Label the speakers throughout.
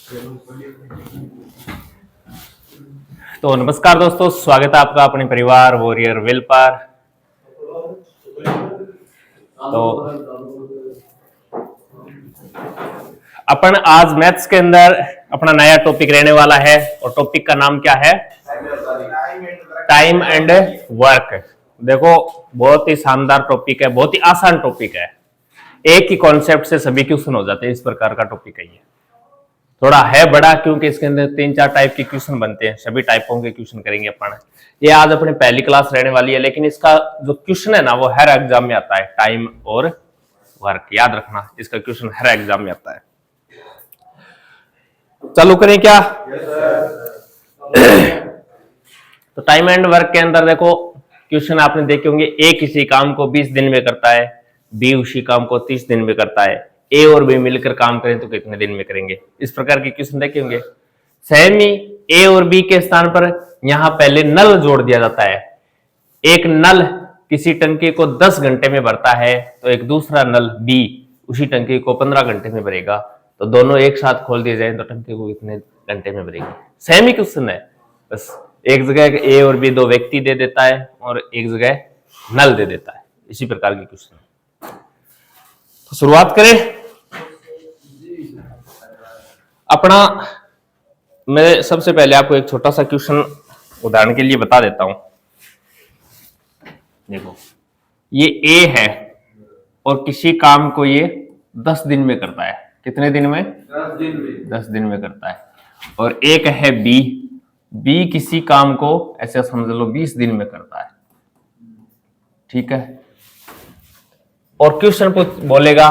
Speaker 1: तो नमस्कार दोस्तों, स्वागत है आपका अपने परिवार वॉरियर विल पर। तो अपन आज मैथ्स के अंदर अपना नया टॉपिक रहने वाला है और टॉपिक का नाम क्या है? Time and work. देखो, बहुत ही शानदार टॉपिक है, बहुत ही आसान टॉपिक है। एक ही कॉन्सेप्ट से सभी क्वेश्चन हो जाते हैं, इस प्रकार का टॉपिक है ये। थोड़ा है बड़ा क्योंकि इसके अंदर 3-4 टाइप के क्वेश्चन बनते हैं, सभी टाइपों के क्वेश्चन करेंगे अपन। ये आज अपनी पहली क्लास रहने वाली है, लेकिन इसका जो क्वेश्चन है ना वो हर एग्जाम में आता है। टाइम और वर्क, याद रखना, इसका क्वेश्चन हर एग्जाम में आता है। चालू करें क्या? तो टाइम एंड वर्क के अंदर देखो, क्वेश्चन आपने देखे होंगे। ए किसी काम को 20 दिन में करता है, बी उसी काम को 30 दिन में करता है। ए और बी मिलकर काम करें तो कितने दिन में करेंगे? इस प्रकार के क्वेश्चन देखे होंगे। सेम ही ए और बी के स्थान पर यहां पहले नल जोड़ दिया जाता है। एक नल किसी टंकी को 10 घंटे में भरता है, तो एक दूसरा नल बी उसी टंकी को 15 घंटे में भरेगा। तो दोनों एक साथ खोल दिए जाए तो टंकी को कितने घंटे में भरेगी? सेम ही क्वेश्चन है, बस एक जगह ए और बी दो व्यक्ति दे देता है और एक जगह नल दे देता है। इसी प्रकार के क्वेश्चन। तो शुरुआत करें अपना। मैं सबसे पहले आपको एक छोटा सा क्वेश्चन उदाहरण के लिए बता देता हूं। देखो, ये ए है और किसी काम को ये 10 दिन में करता है। कितने दिन में? 10 दिन में करता है। और एक है बी, बी किसी काम को ऐसे समझ लो 20 दिन में करता है। ठीक है। और क्वेश्चन बोलेगा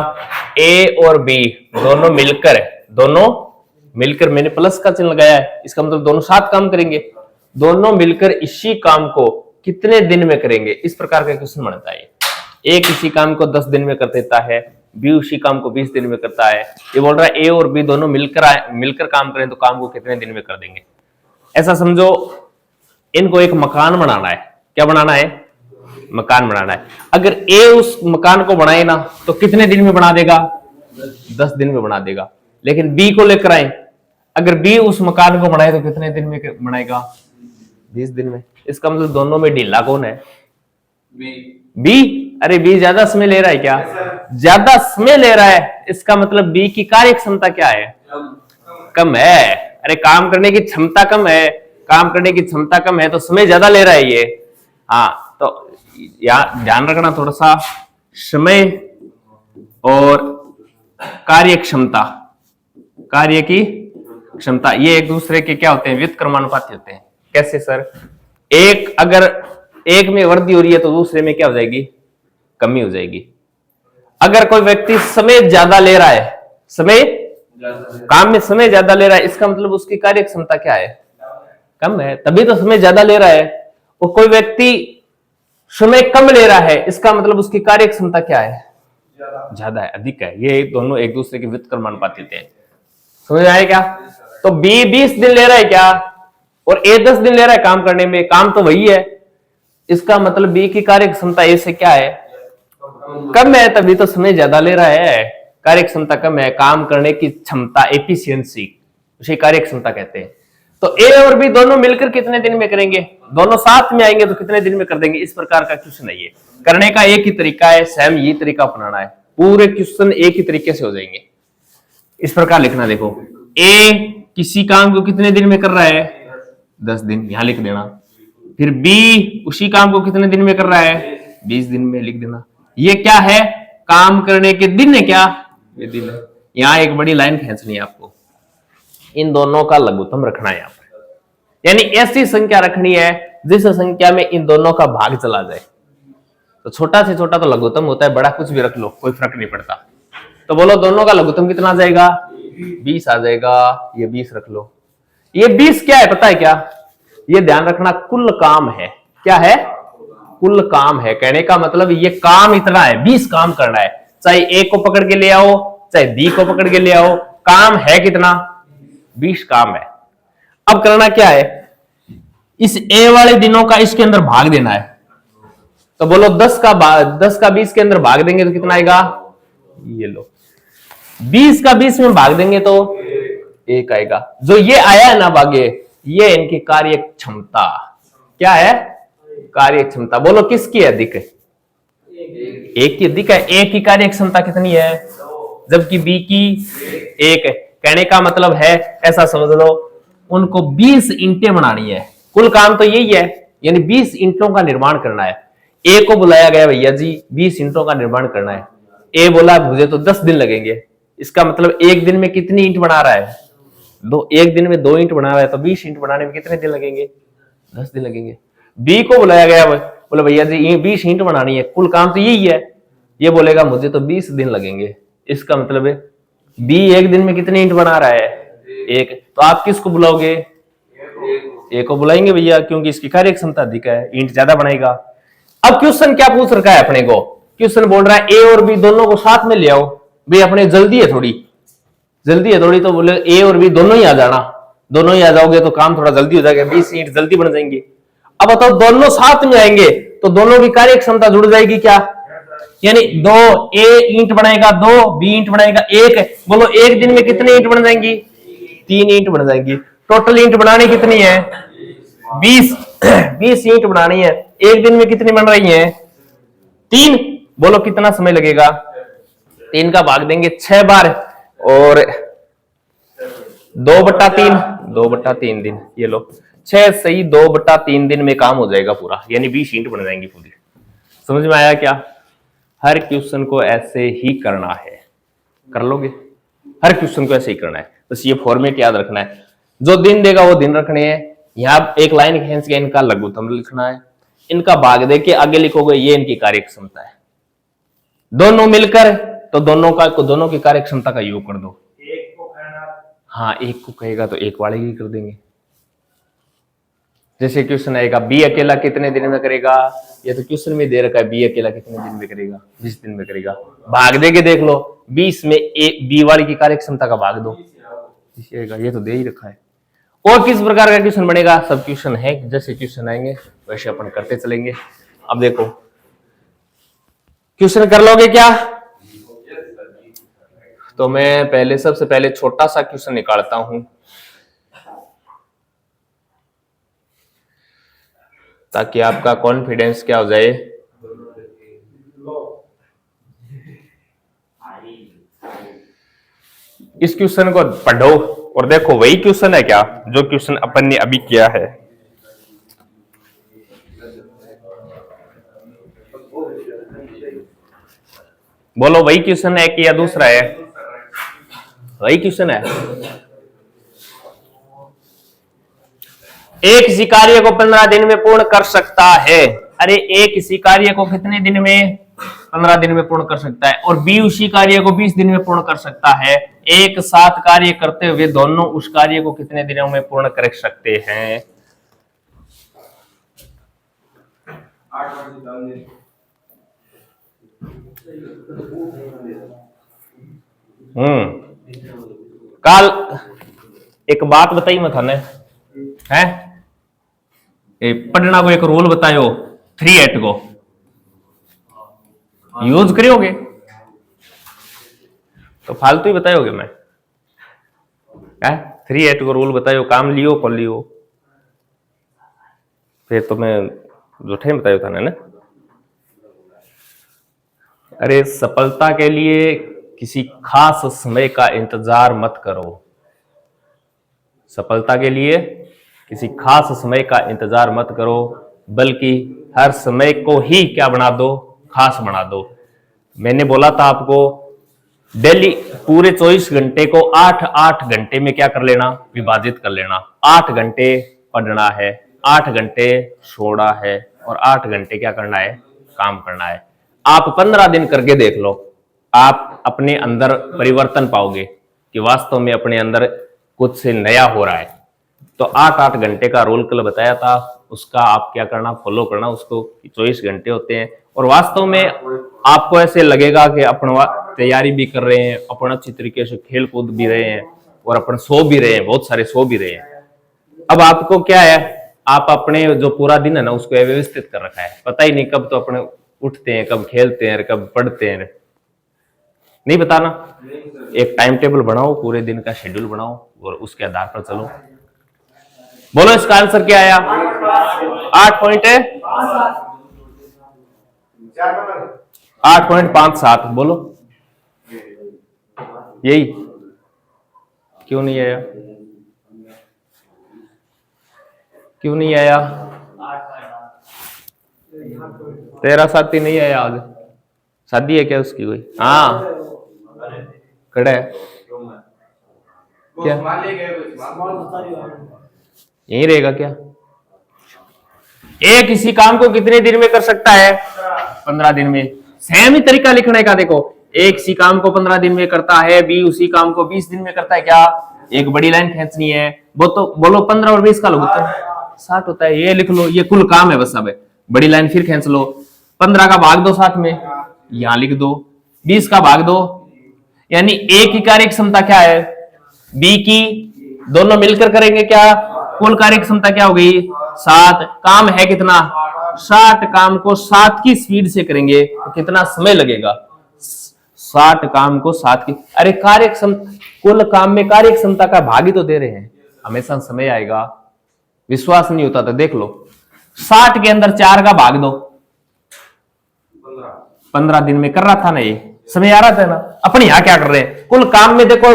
Speaker 1: ए और बी दोनों मिलकर मैंने प्लस का चिन्ह लगाया है, इसका मतलब दोनों साथ काम करेंगे। दोनों मिलकर इसी काम को कितने दिन में करेंगे? इस प्रकार का क्वेश्चन बनता है। ए किसी काम को 10 दिन में कर देता है, बी उसी काम को 20 दिन में करता है। ये बोल रहा है ए और बी दोनों मिलकर काम करें तो काम को कितने दिन में कर देंगे। ऐसा समझो इनको एक मकान बनाना है। क्या बनाना है? मकान बनाना है। अगर ए उस मकान को बनाए ना तो कितने दिन में बना देगा? 10 दिन में बना देगा। लेकिन बी को लेकर आए, अगर बी उस मकान को बनाए तो कितने दिन में बनाएगा? 20 दिन में। इसका मतलब दोनों में ढीला कौन है? बी। अरे बी ज्यादा समय ले रहा है क्या? ज्यादा समय ले रहा है, इसका मतलब बी की कार्य क्षमता क्या है? कम है। अरे काम करने की क्षमता कम है, काम करने की क्षमता कम है तो समय ज्यादा ले रहा है ये। हाँ, तो ध्यान रखना थोड़ा सा, समय और कार्य क्षमता, कार्य की क्षमता, ये एक दूसरे के क्या होते हैं? व्युत्क्रमानुपाती होते हैं। कैसे सर? अगर एक में वृद्धि हो रही है तो दूसरे में क्या हो जाएगी? कमी हो जाएगी। अगर कोई व्यक्ति समय ज्यादा ले रहा है, काम में समय ज्यादा ले रहा है, इसका मतलब उसकी कार्य क्षमता क्या है? कम है, तभी तो समय ज्यादा ले रहा है। और कोई व्यक्ति समय कम ले रहा है, इसका मतलब उसकी कार्य क्षमता क्या है? ज्यादा है, अधिक है। ये दोनों एक दूसरे के व्युत्क्रमानुपाती होते हैं। समझ आए क्या? तो बी 20 दिन ले रहा है क्या और ए 10 दिन ले रहा है काम करने में, काम तो वही है। इसका मतलब बी की कार्य क्षमता ए से क्या है? कम है, तभी तो समय ज्यादा ले रहा है। कार्य क्षमता कम है, काम करने की क्षमता, एफिशिएंसी, उसे कार्य क्षमता कहते हैं। तो ए और बी दोनों मिलकर कितने दिन में करेंगे? दोनों साथ में आएंगे तो कितने दिन में कर देंगे? इस प्रकार का क्वेश्चन है ये। करने का एक ही तरीका है, सेम ये तरीका अपनाना है, पूरे क्वेश्चन एक ही तरीके से हो जाएंगे। इस प्रकार लिखना, देखो ए किसी काम को कितने दिन में कर रहा है? 10 दिन, यहां लिख देना। फिर बी उसी काम को कितने दिन में कर रहा है? 20 दिन में, लिख देना। ये क्या है? काम करने के दिन है क्या? ये दिन है। यहां एक बड़ी लाइन खींचनी है आपको, इन दोनों का लघुत्तम रखना है यहां पर, यानी ऐसी संख्या रखनी है जिस संख्या में इन दोनों का भाग चला जाए। तो छोटा से छोटा तो लघुत्तम होता है, बड़ा कुछ भी रख लो, कोई फर्क नहीं पड़ता। तो बोलो दोनों का लघुत्तम कितना आ जाएगा? 20 आ जाएगा। ये 20 रख लो। ये 20 क्या है पता है क्या? ये ध्यान रखना, कुल काम है। क्या है? कुल काम है। कहने का मतलब ये काम इतना है, 20 काम करना है। चाहे ए को पकड़ के ले आओ, चाहे बी को पकड़ के ले आओ, काम है कितना? 20 काम है। अब करना क्या है? इस ए वाले दिनों का इसके अंदर भाग देना है। तो बोलो 10 का 20 के अंदर भाग देंगे तो कितना आएगा? ये लो, 20 का 20 में भाग देंगे तो एक आएगा। जो ये आया है ना भाग्य, ये इनकी कार्य क्षमता। क्या है? कार्य क्षमता। बोलो किसकी है अधिक? एक की अधिक है। ए की कार्य क्षमता कितनी है? जबकि बी की एक है। कहने का मतलब है, ऐसा समझ लो, उनको 20 ईंटें बनानी है। कुल काम तो यही है, यानी 20 ईंटों का निर्माण करना है। ए को बुलाया गया, भैया जी 20 ईंटों का निर्माण करना है। ए बोला मुझे तो 10 दिन लगेंगे। इसका मतलब एक दिन में कितनी ईंट बना रहा है? एक दिन में 2 ईंट बना रहा है, तो 20 ईंट बनाने में कितने दिन लगेंगे? 10 दिन लगेंगे। बी को बुलाया गया, बोले भैया जी 20 ईंट बनानी है, कुल काम तो यही है। ये बोलेगा मुझे तो 20 दिन लगेंगे। इसका मतलब है बी एक दिन में कितने ईंट बना रहा है? एक। तो आप किसको बुलाओगे? ए को बुलाएंगे भैया, क्योंकि इसकी कार्य क्षमता अधिक है, ईंट ज्यादा बनाएगा। अब क्वेश्चन क्या पूछ रखा है अपने को? क्वेश्चन बोल रहा है ए और बी दोनों को साथ में ले आओ। भाई अपने जल्दी है थोड़ी, तो बोले ए और बी दोनों ही आ जाना। दोनों ही आ जाओगे तो काम थोड़ा जल्दी हो जाएगा, 20 ईंट जल्दी बन जाएंगी। अब बताओ दोनों साथ में आएंगे तो दोनों की कार्य क्षमता जुड़ जाएगी क्या? यानी 2 ए ईंट बनाएगा 2, बी ईंट बनाएगा 1। बोलो एक दिन में कितनी ईंट बन जाएंगी? 3 ईंट बन जाएंगी। टोटल ईंट बनानी कितनी है? 20। 20 ईंट बनानी है। एक दिन में कितनी बन रही है? 3। बोलो कितना समय लगेगा? 3 का भाग देंगे 6 बार और 2/3, 2/3 दिन। ये लो 6 सही 2/3 दिन में काम हो जाएगा पूरा, यानी 20 ईंट बन जाएंगी पूरी। समझ में आया क्या? हर क्वेश्चन को ऐसे ही करना है। कर लोगे? हर क्वेश्चन को ऐसे ही करना है। बस ये फॉर्मेट याद रखना है। जो दिन देगा वो दिन रखने हैं। यहां एक लाइन खींच के इनका लघुत्तम लिखना है। इनका भाग दे के आगे लिखोगे ये इनकी कार्य क्षमता है। दोनों मिलकर तो दोनों की कार्य क्षमता का योग कर दो। एक को हाँ, एक को कहेगा तो एक वाले की कर देंगे। जैसे क्वेश्चन आएगा बी अकेला कितने दिन में करेगा, ये तो क्वेश्चन में दे रखा है बी अकेला कितने दिन में करेगा? 20 दिन में करेगा। भाग दे के देख लो, 20 में बी वाली की कार्य क्षमता का भाग दो, ये तो दे ही रखा है। और किस प्रकार का क्वेश्चन बनेगा? सब क्वेश्चन है, जैसे क्वेश्चन आएंगे वैसे अपन करते चलेंगे। अब देखो क्वेश्चन कर लोगे क्या? तो मैं सबसे पहले छोटा सा क्वेश्चन निकालता हूं ताकि आपका कॉन्फिडेंस क्या हो जाए। इस क्वेश्चन को पढ़ो और देखो वही क्वेश्चन है क्या जो क्वेश्चन अपन ने अभी किया है। बोलो वही क्वेश्चन है कि या दूसरा है? वही क्वेश्चन है। एक किसी कार्य को 15 दिन में पूर्ण कर सकता है। अरे एक किसी कार्य को कितने दिन में? 15 दिन में पूर्ण कर सकता है। और बी उसी कार्य को 20 दिन में पूर्ण कर सकता है। एक साथ कार्य करते हुए दोनों उस कार्य को कितने दिनों में पूर्ण कर सकते हैं? 8 काल एक बात बताई मैं थाने है, पढ़ना को एक रूल बतायो 3/8 को यूज करोगे तो फालतू ही बताओगे। मैं 3/8 को रूल बतायो, काम लियो कर लियो, फिर तो मैं झूठे बतायो था ना। अरे सफलता के लिए किसी खास समय का इंतजार मत करो। सफलता के लिए किसी खास समय का इंतजार मत करो, बल्कि हर समय को ही क्या बना दो? खास बना दो। मैंने बोला था आपको डेली पूरे 24 घंटे को 8-8 घंटे में क्या कर लेना? विभाजित कर लेना। 8 घंटे पढ़ना है, 8 घंटे सोना है और 8 घंटे क्या करना है? काम करना है। आप 15 दिन करके देख लो, आप अपने अंदर परिवर्तन पाओगे कि वास्तव में अपने अंदर कुछ से नया हो रहा है। तो 8-8 घंटे का रोल कल बताया था, उसका आप क्या करना? फॉलो करना उसको। 24 घंटे होते हैं और वास्तव में आपको ऐसे लगेगा कि अपन तैयारी भी कर रहे हैं, अपन अच्छी तरीके से खेल कूद भी रहे हैं और अपन सो भी रहे हैं, बहुत सारे सो भी रहे हैं। अब आपको क्या है, आप अपने जो पूरा दिन है ना उसको व्यवस्थित कर रखा है, पता ही नहीं कब तो अपने उठते हैं, कब खेलते हैं, कब पढ़ते हैं। नहीं बताना, एक टाइम टेबल बनाओ, पूरे दिन का शेड्यूल बनाओ और उसके आधार पर चलो। बोलो इसका आंसर क्या आया? 8 पॉइंट है 8.57। बोलो यही क्यों नहीं आया? क्यों नहीं आया? तेरा साथी नहीं आया आज? शादी है क्या उसकी कोई? हाँ खड़ा है क्या? यही रहेगा क्या? ए किसी काम को कितने दिन में कर सकता है? 15 दिन में। सेम ही तरीका लिखने का, देखो ए किसी काम को 15 दिन में करता है, बी उसी काम को 20 दिन में करता है। क्या एक बड़ी लाइन खींचनी है? वो तो बोलो 15 और 20 का लोग 60 होता है। ये लिख लो, ये कुल काम है बस। अब बड़ी लाइन फिर खींच लो, 15 का भाग दो 60 में, यहां लिख दो 20 का भाग दो, यानी ए की कार्य क्षमता क्या है? बी की, दोनों मिलकर करेंगे क्या? कुल कार्य क्षमता क्या हो गई? 7। काम है कितना? 60। काम को 7 की स्पीड से करेंगे तो कितना समय लगेगा? 60 काम को 7 की। अरे कार्य क्षमता, कुल काम में कार्य क्षमता का भाग ही तो दे रहे हैं, हमेशा समय आएगा। विश्वास नहीं होता तो देख लो, 60 के अंदर 4 का भाग दो, 15 दिन में कर रहा था ना, ये समय आ रहा था ना। अपन यहां क्या कर रहे हैं? कुल काम में देखो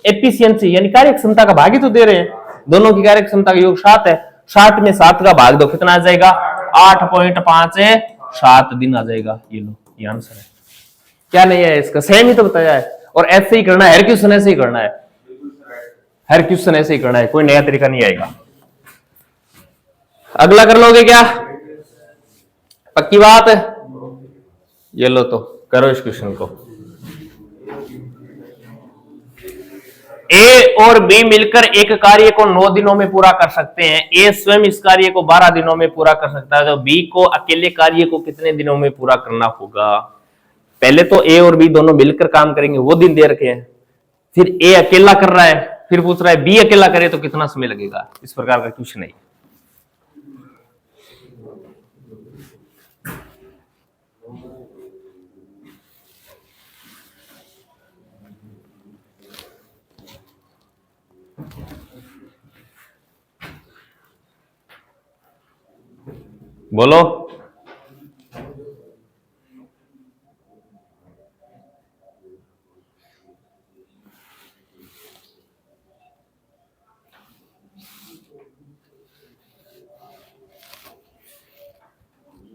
Speaker 1: एफिशिएंसी यानी कार्य क्षमता का भाग ही तो दे रहे हैं। दोनों की कार्य क्षमता का योग 7 है। 60 में 7 का भाग दो, कितना आ जाएगा? 8.5 है, 7 दिन आ जाएगा। ये लो, ये आंसर है। क्या नहीं है इसका? सेम ही तो बताया है। और ऐसे ही करना है, हर क्वेश्चन ऐसे ही करना है, हर क्वेश्चन ऐसे ही करना है, कोई नया तरीका नहीं आएगा। अगला कर लोगे क्या? पक्की बात है? ये लो तो करो इस क्वेश्चन को। ए और बी मिलकर एक कार्य को 9 दिनों में पूरा कर सकते हैं। ए स्वयं इस कार्य को 12 दिनों में पूरा कर सकता है, तो बी को अकेले कार्य को कितने दिनों में पूरा करना होगा? पहले तो ए और बी दोनों मिलकर काम करेंगे, वो दिन दे रखे हैं। फिर ए अकेला कर रहा है, फिर पूछ रहा है बी अकेला करे तो कितना समय लगेगा। इस प्रकार का क्वेश्चन है। बोलो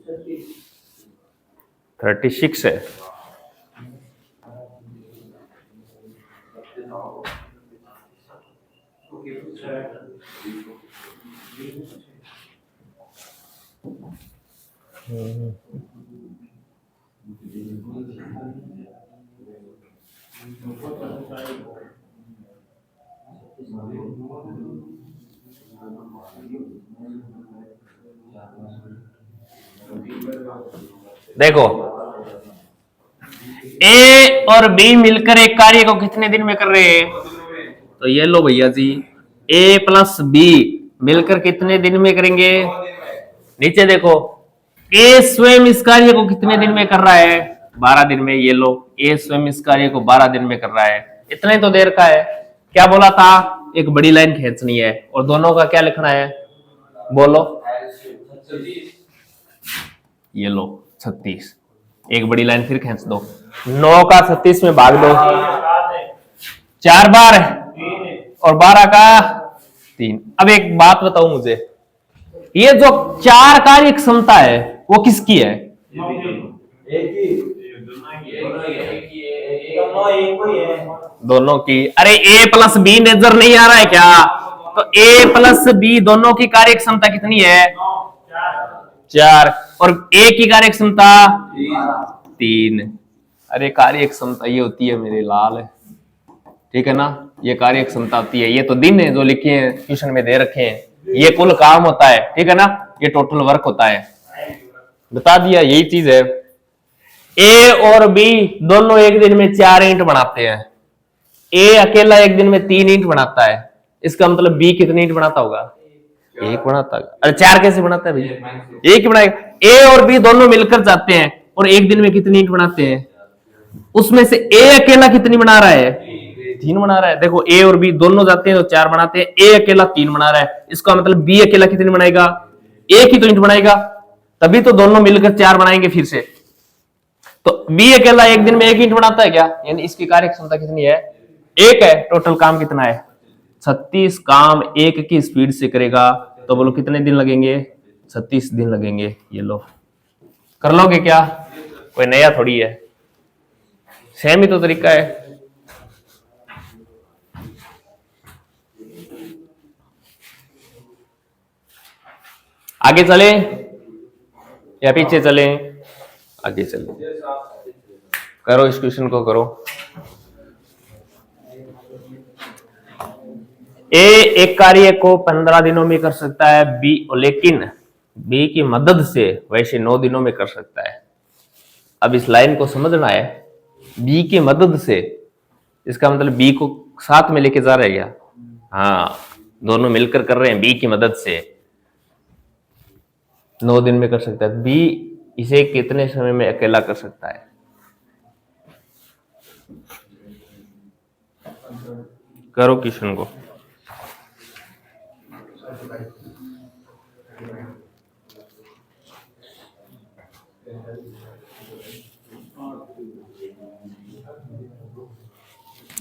Speaker 1: है। 36 है। देखो ए और बी मिलकर एक कार्य को कितने दिन में कर रहे हैं? तो ये लो भैया जी, ए प्लस बी मिलकर कितने दिन में करेंगे? नीचे देखो, ए स्वयं इस कार्य को कितने दिन में कर रहा है? 12 दिन में। ये लो, ए स्वयं इस कार्य को 12 दिन में कर रहा है। इतने तो देर का है। क्या बोला था? एक बड़ी लाइन खींचनी है और दोनों का क्या लिखना है? बोलो। ये लो 36। एक बड़ी लाइन फिर खींच दो, 9 का 36 में भाग दो, 4 बार और 12 का 3। अब एक बात बताओ मुझे, ये जो 4 कार्य क्षमता है वो किसकी है? दोनों की। अरे ए प्लस बी नजर नहीं आ रहा है क्या? तो ए प्लस बी दोनों की कार्य क्षमता कितनी है? 4। और ए की कार्य क्षमता 3। अरे कार्य क्षमता ये होती है मेरे लाल, ठीक है ना, ये कार्य क्षमता होती है। ये तो दिन है जो लिखे हैं क्वेश्चन में दे रखे हैं, ये कुल काम होता है, ठीक है ना, ये टोटल वर्क होता है। बता दिया, यही चीज है। ए और बी दोनों एक दिन में 4 ईंट बनाते हैं। ए अकेला एक दिन में 3 ईंट बनाता है। इसका मतलब बी कितनी ईंट बनाता होगा? 1 बनाता है। अरे 4 कैसे बनाता है भैया? 1 ही बनाएगा। ए और बी दोनों मिलकर जाते हैं और एक दिन में कितनी ईंट बनाते हैं? उसमें से ए अकेला कितनी बना रहा है? 3 बना रहा है। देखो ए और बी दोनों जाते हैं तो 4 बनाते हैं, ए अकेला 3 बना रहा है, इसका मतलब बी अकेला कितनी बनाएगा? एक ही तो ईंट बनाएगा, तभी तो दोनों मिलकर 4 बनाएंगे फिर से। तो बी अकेला एक दिन में एक ईंट बनाता है क्या? यानी इसकी कार्य क्षमता कितनी है? 1 है। टोटल काम कितना है? 36 काम 1 की स्पीड से करेगा, तो बोलो कितने दिन लगेंगे? 36 दिन लगेंगे। ये लो, कर लोगे क्या? कोई नया थोड़ी है, सेम ही तो तरीका है। आगे चले या पीछे चले? आगे चले। करो इस क्वेश्चन को करो। ए एक कार्य को 15 दिनों में कर सकता है, बी लेकिन बी की मदद से वैसे 9 दिनों में कर सकता है। अब इस लाइन को समझना है, बी की मदद से, इसका मतलब बी को साथ में लेके जा रहे हैं क्या? हाँ, दोनों मिलकर कर रहे हैं, बी की मदद से 9 दिन में कर सकता है। बी इसे कितने समय में अकेला कर सकता है? करो क्वेश्चन को।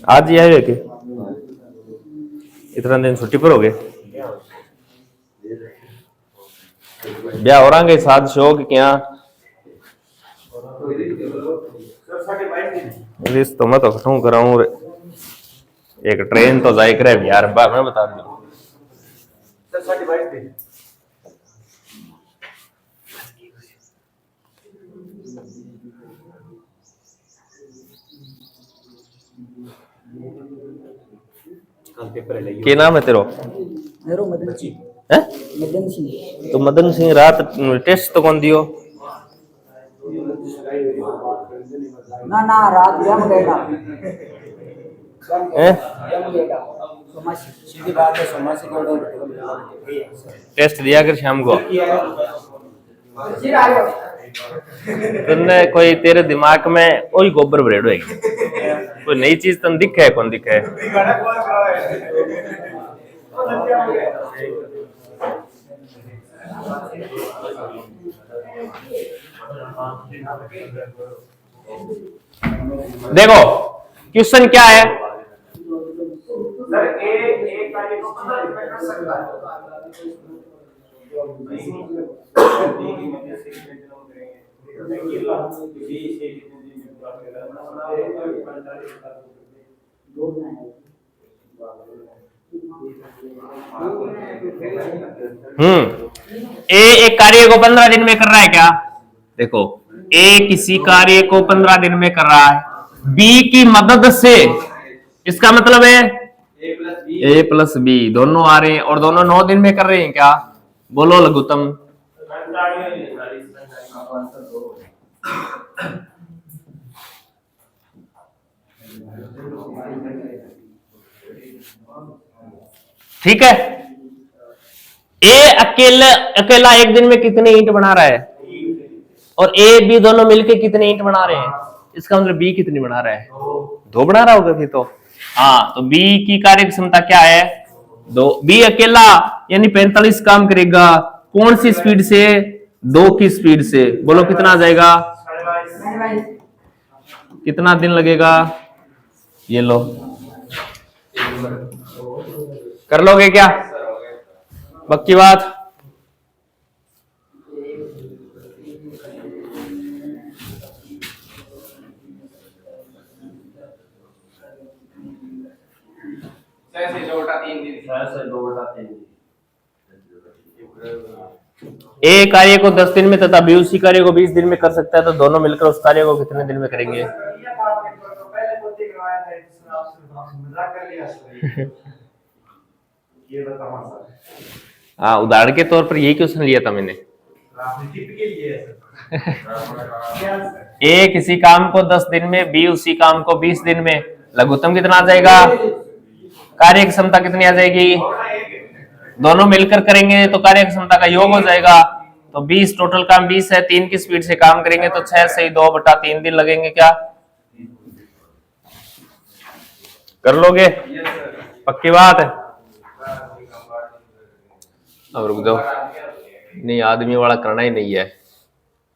Speaker 1: आज ही आए कि इतना दिन छुट्टी पर हो गए? ब्याह हो रहा साथ शौक क्या? तो मैं तो खत्म कराऊं, एक ट्रेन तो जाए करे बिहार बार मैं बता दूं। क्या नाम है तेरो?
Speaker 2: मेरो मदन सिंह।
Speaker 1: है?
Speaker 2: मदन सिंह।
Speaker 1: तो मदन सिंह रात टेस्ट तो कौन दियो?
Speaker 2: ना ना रात यम गएगा।
Speaker 1: हैं?
Speaker 2: यम गएगा। सोमासी सीधी बात है, सोमासी को
Speaker 1: टेस्ट दिया कर शाम को। तुमने कोई तेरे दिमाग में वही गोबर भरेड़ो है, कोई नई चीज तुम दिखे है कौन दिखे है? देखो क्वेश्चन क्या है? ए एक कार्य को 15 दिन में कर रहा है क्या? देखो ए किसी कार्य को 15 दिन में कर रहा है, बी की मदद से, इसका मतलब है ए प्लस बी दोनों आ रहे हैं और दोनों 9 दिन में कर रहे हैं क्या? बोलो लघुत्तम। ठीक है, ए अकेला एक दिन में कितने ईंट बना रहा है और ए बी दोनों मिलके कितने ईंट बना रहे हैं? इसका मतलब बी कितनी बना रहा है? 2 बना रहा होगा फिर तो। हाँ, तो बी की कार्य क्षमता क्या है? 2। बी अकेला यानी 45 काम करेगा, कौन सी स्पीड से? 2 की स्पीड से। बोलो कितना आ जाएगा? कितना दिन लगेगा? ये लो, कर लोगे क्या? पक्की बात? ए कार्य को 10 दिन में तथा बी उसी कार्य को 20 दिन में कर सकता है, तो दोनों मिलकर उस कार्य को कितने दिन में करेंगे? हाँ, उदाहरण के तौर पर यही क्वेश्चन लिया था मैंने। ए किसी काम को 10 दिन में, बी उसी काम को 20 दिन में, लघुत्तम कितना आ जाएगा? कार्य क्षमता कितनी आ जाएगी? दोनों मिलकर करेंगे तो कार्य क्षमता का योग हो जाएगा। तो 20, टोटल काम 20 है, 3 की स्पीड से काम करेंगे तो 6 से 2/3 दिन लगेंगे क्या? कर लोगे? पक्की बात है? अब रुक जाओ, नहीं आदमी वाला करना ही नहीं है,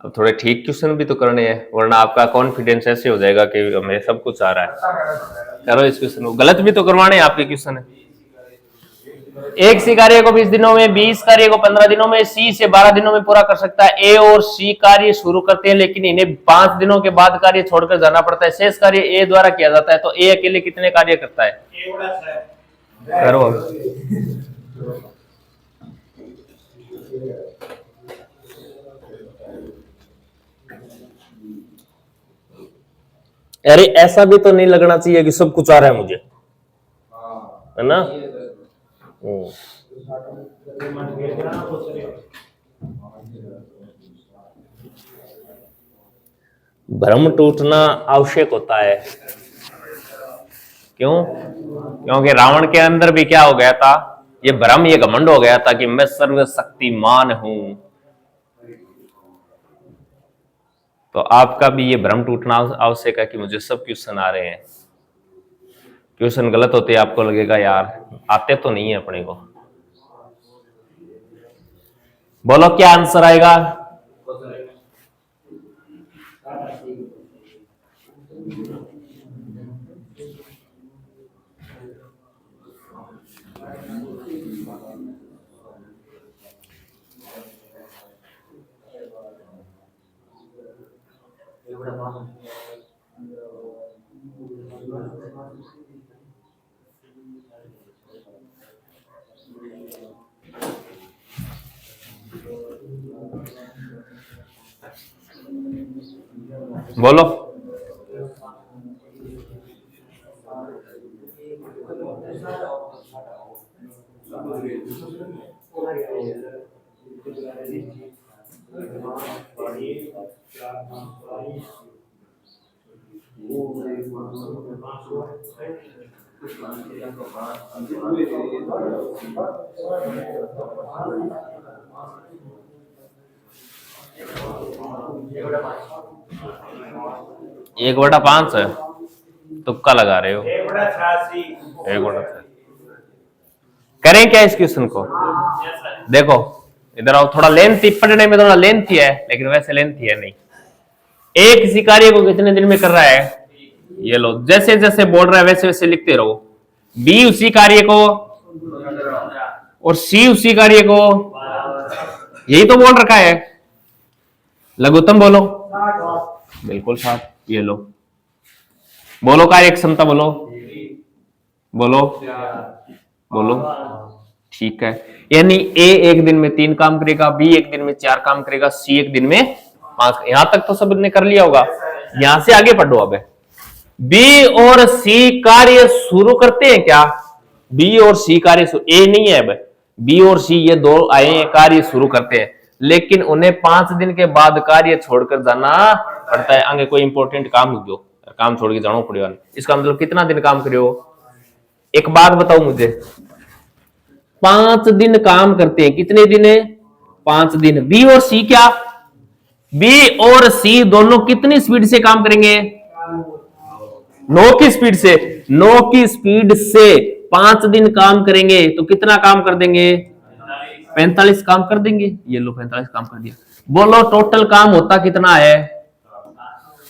Speaker 1: अब थोड़े ठीक क्वेश्चन भी तो करने हैं, वरना आपका कॉन्फिडेंस ऐसे हो जाएगा कि हमें सब कुछ आ रहा है। करो इस क्वेश्चन को, गलत भी तो करवाने हैं आपके क्वेश्चन है। एक सी कार्य को 20 दिनों में, 20 कार्य को 15 दिनों में, सी से 12 दिनों में पूरा कर सकता है। ए और सी कार्य शुरू करते हैं लेकिन इन्हें 5 दिनों के बाद कार्य छोड़कर जाना पड़ता है। शेष कार्य ए द्वारा किया जाता है, तो ए अकेले कितने कार्य करता है? करो अरे ऐसा भी तो नहीं लगना चाहिए कि सब कुछ आ रहा है मुझे, है ना? भ्रम टूटना आवश्यक होता है। क्यों? क्योंकि रावण के अंदर भी क्या हो गया था? ये भ्रम, ये घमंड हो गया था कि मैं सर्वशक्तिमान हूं। तो आपका भी ये भ्रम टूटना आवश्यक है कि मुझे सब क्वेश्चन आ रहे हैं। क्वेश्चन गलत होते आपको लगेगा यार आते तो नहीं है अपने को। बोलो क्या आंसर आएगा? बोलो। एक बटा 5 है, तुक्का लगा रहे हो। 1/86 करें क्या इस क्वेश्चन को? देखो इधर आओ, थोड़ा लेंथी पढ़ने में, थोड़ा लेंथी है लेकिन वैसे लेंथी है नहीं। एक किसी कार्य को कितने दिन में कर रहा है? ये लो, जैसे जैसे बोल रहा है वैसे वैसे लिखते रहो। बी उसी कार्य को और सी उसी कार्य को, यही तो बोल रखा है। लघुत्तम बोलो। बिल्कुल साथ। ये लो, बोलो कार्य क्षमता बोलो, बोलो बोलो। ठीक है, यानी ए एक दिन में 3 काम करेगा, बी एक दिन में 4 काम करेगा, सी एक दिन में 5। यहां तक तो सब ने कर लिया होगा, यहां से आगे पढ़ो। अब बी और सी कार्य शुरू करते हैं क्या? बी और सी कार्य ए नहीं है, अब बी और सी ये दो आए हैं, कार्य शुरू करते हैं लेकिन उन्हें 5 दिन के बाद कार्य छोड़कर जाना पड़ता है। आगे कोई इंपॉर्टेंट काम हो, काम छोड़ के जाना पड़ेगा। इसका मतलब कितना दिन काम करो? एक बात बताओ मुझे, 5 दिन काम करते हैं। कितने दिन है? 5 दिन। बी और सी क्या? बी और सी दोनों कितनी स्पीड से काम करेंगे? 9 की स्पीड से। 9 की स्पीड से 5 दिन काम करेंगे तो कितना काम कर देंगे? 45 काम कर देंगे। ये लो 45 काम कर दिया। बोलो टोटल काम होता कितना है?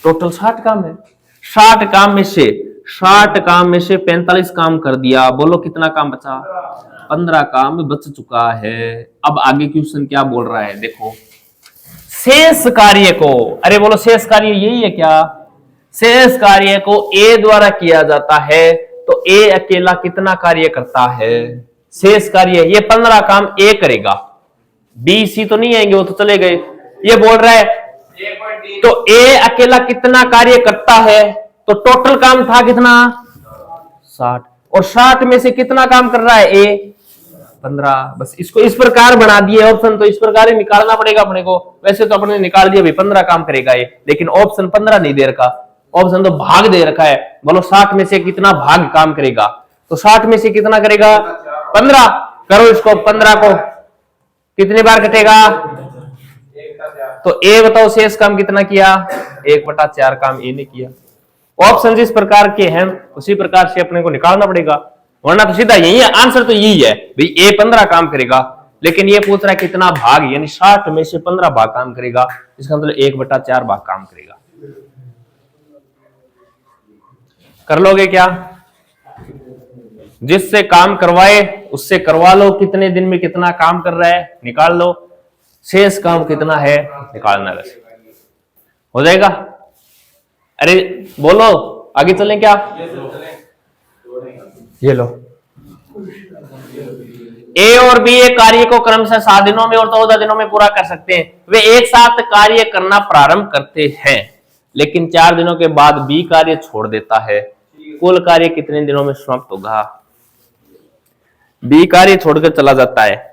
Speaker 1: टोटल 60 काम है। 60 काम में से 45 काम कर दिया। बोलो कितना काम बचा? 15 काम बच चुका है। अब आगे क्वेश्चन क्या बोल रहा है देखो, शेष कार्य को, अरे बोलो शेष कार्य यही है क्या? शेष कार्य को ए द्वारा किया जाता है तो ए अकेला कितना कार्य करता है? शेष कार्य ये 15 काम ए करेगा, बी सी तो नहीं आएंगे, वो तो चले गए। ये बोल रहा है तो ए अकेला कितना कार्य करता है? तो टोटल काम था कितना? 60। और 60 में से कितना काम कर रहा है ए? 15। बस इसको इस प्रकार बना दिए ऑप्शन, तो इस प्रकार ही निकालना पड़ेगा अपने को। वैसे तो अपने निकाल दिया भाई 15 काम करेगा ये, लेकिन ऑप्शन 15 नहीं दे रखा, ऑप्शन तो भाग दे रखा है। बोलो 60 में से कितना भाग काम करेगा? तो 60 में से कितना करेगा? 15। करो इसको, 15 को कितनी बार कटेगा? तो ए बताओ शेष काम कितना किया? 1/4 काम ए ने किया। ऑप्शन जिस प्रकार के हैं उसी प्रकार से अपने को निकालना पड़ेगा, वरना तो सीधा यही है, आंसर तो यही है भाई ए 15 काम करेगा, लेकिन ये पूछ रहा है कितना भाग, यानी 60 में से 15 भाग काम करेगा, इसका मतलब 1/4 भाग काम करेगा। कर लोगे क्या? जिससे काम करवाए उससे करवा लो, कितने दिन में कितना काम कर रहा है निकाल लो, शेष काम कितना है निकालना, वैसे हो जाएगा। अरे बोलो आगे चलें क्या? ये लो, ए और बी एक कार्य को क्रमशः 7 दिनों में और 14 दिनों में पूरा कर सकते हैं। वे एक साथ कार्य करना प्रारंभ करते हैं, लेकिन 4 दिनों के बाद बी कार्य छोड़ देता है। कुल कार्य कितने दिनों में समाप्त होगा? बी कार्य छोड़कर चला जाता है।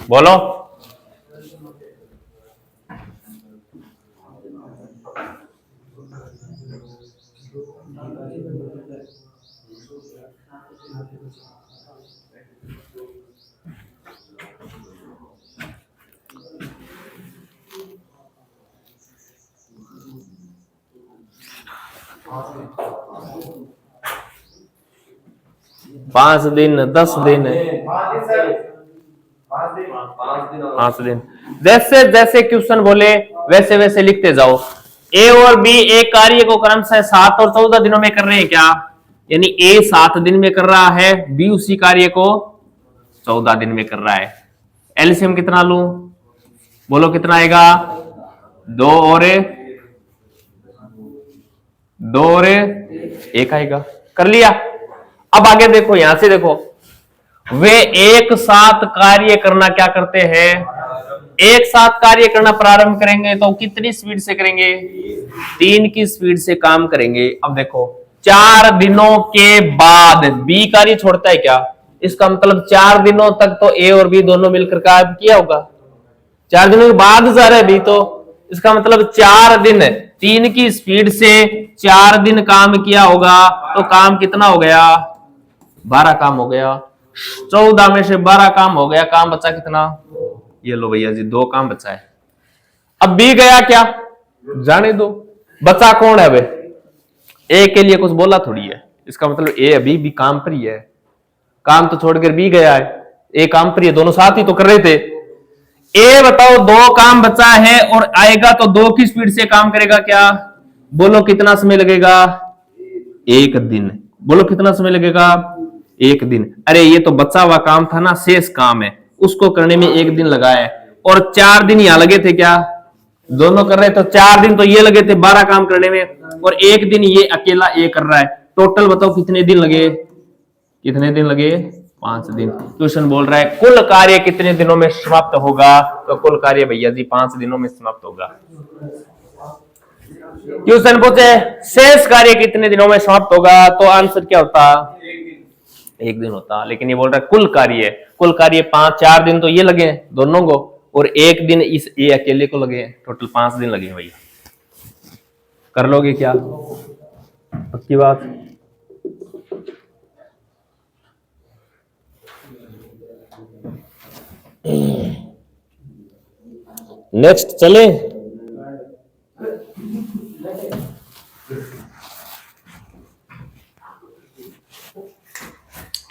Speaker 1: बोलो, पांच दिन 10 दिन 5 दिन, जैसे जैसे क्वेश्चन बोले वैसे वैसे लिखते जाओ। ए और बी एक कार्य को क्रमशः 7 और 14 दिनों में कर रहे हैं क्या? यानी ए 7 दिन में कर रहा है, बी उसी कार्य को 14 दिन में कर रहा है। एलसीएम कितना लूं? बोलो कितना आएगा? 2 और 1 आएगा। कर लिया। अब आगे देखो, यहां से देखो, वे एक साथ कार्य करना क्या करते हैं? एक साथ कार्य करना प्रारंभ करेंगे तो कितनी स्पीड से करेंगे? 3 की स्पीड से काम करेंगे। अब देखो 4 दिनों के बाद बी कार्य छोड़ता है क्या? इसका मतलब 4 दिनों तक तो ए और बी दोनों मिलकर काम किया होगा। 4 दिनों के बाद जा रहा है बी, तो इसका मतलब 4 दिन 3 की स्पीड से 4 दिन काम किया होगा, तो काम कितना हो गया? 12 काम हो गया। 14 में से 12 काम हो गया, काम बचा कितना? ये लो भैया जी 2 काम बचा है। अब बी गया क्या? जाने दो, बचा कौन है? भाई ए के लिए कुछ बोला थोड़ी है, इसका मतलब ए अभी भी काम पर ही है, काम तो छोड़कर बी गया है, ए काम पर ही है, दोनों साथ ही तो कर रहे थे। ए बताओ 2 काम बचा है और आएगा तो 2 की स्पीड से काम करेगा क्या? बोलो कितना समय लगेगा? 1 दिन। बोलो कितना समय लगेगा? 1 दिन। अरे ये तो बचा हुआ काम था ना, शेष काम है, उसको करने में 1 दिन लगा है, और 4 दिन यहां लगे थे क्या? दोनों कर रहे तो 4 दिन तो ये लगे थे 12 काम करने में, और 1 दिन ये अकेला ए कर रहा है। टोटल बताओ कितने दिन लगे? कितने दिन लगे? 5 दिन। क्वेश्चन बोल रहा है कुल कार्य कितने दिनों में समाप्त होगा? तो कुल कार्य भैया जी 5 दिनों में समाप्त होगा। क्वेश्चन पूछे शेष कार्य कितने दिनों में समाप्त होगा, तो आंसर क्या होता? 1 दिन होता। लेकिन ये बोल रहा है कुल कार्य, कुल कार्य 4 दिन तो ये लगे हैं दोनों को, और 1 दिन इस ए अकेले को लगे हैं, टोटल 5 दिन लगे हैं भैया। कर लोगे क्या? पक्की बात? नेक्स्ट चले।